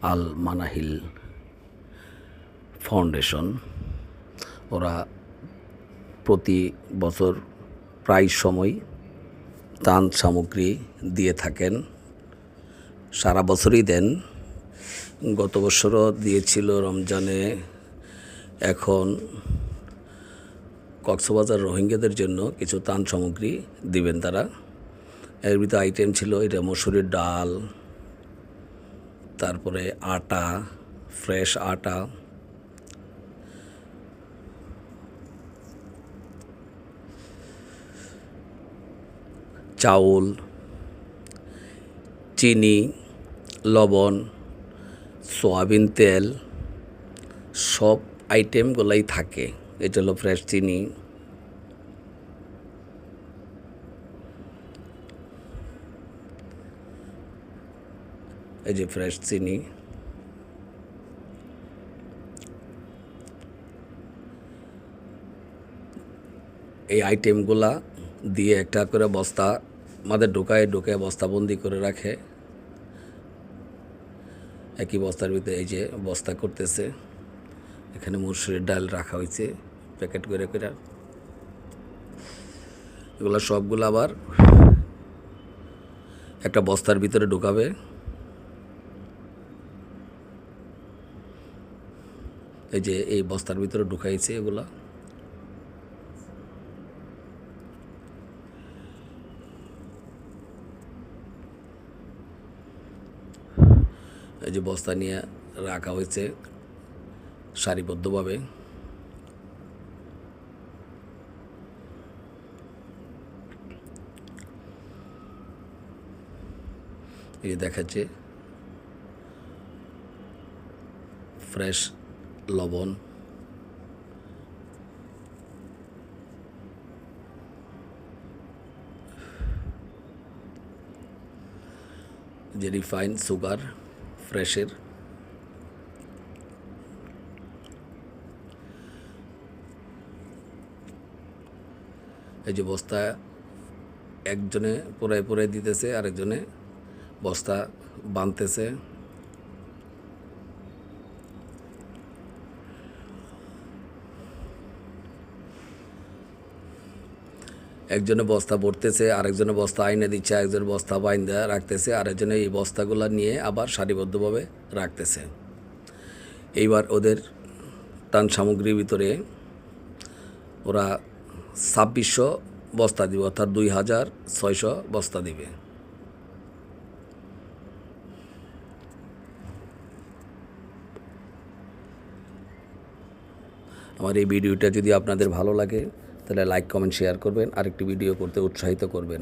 আল Manahil foundation. ওরা প্রতি বছর প্রায় সময় ত্রাণ সামগ্রী দিয়ে থাকেন, সারা বছরই দেন। গত বছরও দিয়েছিল রমজানে। এখন কক্সবাজার রোহিঙ্গাদের জন্য কিছু ত্রাণ সামগ্রী দিবেন তারা। এর ভিতরে আইটেম ছিল এটা মসুরের ডাল, তারপরে আটা, ফ্রেশ আটা, চাউল, চিনি, লবণ, সয়াবিন তেল, সব আইটেমগুলাই থাকে। এটা হলো ফ্রেশ চিনি, এই যে ফ্রেশ চিনি, এই আইটেমগুলা দিয়ে একটা করে বস্তা আমাদের ঢুকায় বস্তাবন্দি করে রাখে। একই বস্তার ভিতরে এই যে বস্তা করতেছে। এখানে মসুরের ডাল রাখা হয়েছে প্যাকেট করে করে। এগুলো সবগুলো আবার একটা বস্তার ভিতরে ঢুকাবে। এই যে এই বস্তার ভিতরে ঢুকাইছে এগুলা। এই যে বস্তা নিয়ে রাখা হয়েছে সারিবদ্ধভাবে। এই দেখাচ্ছে ফ্রেশ লবণ, যে রিফাইন সুগার ফ্রেশের, এই যে বস্তা একজনে পুরাই পুরাই দিতেছে, আরেকজনে বস্তা বাঁধতেছে। একজনে বস্তা ভরতেছে, আরেকজনে বস্তা আইনে দিচ্ছে, একজনের বস্তা বাইন্দা রাখতেছে, আরেকজনে এই বস্তাগুলো নিয়ে আবার সারিবদ্ধভাবে রাখতেছে। এইবার ওদের ত্রাণ সামগ্রীর ভিতরে ওরা 2600 বস্তা দিবে, অর্থাৎ 2600 বস্তা দিবে। আমার এই ভিডিওটা যদি আপনাদের ভালো লাগে তাহলে লাইক, কমেন্ট, শেয়ার করবেন, আরেকটি ভিডিও করতে উৎসাহিত করবেন।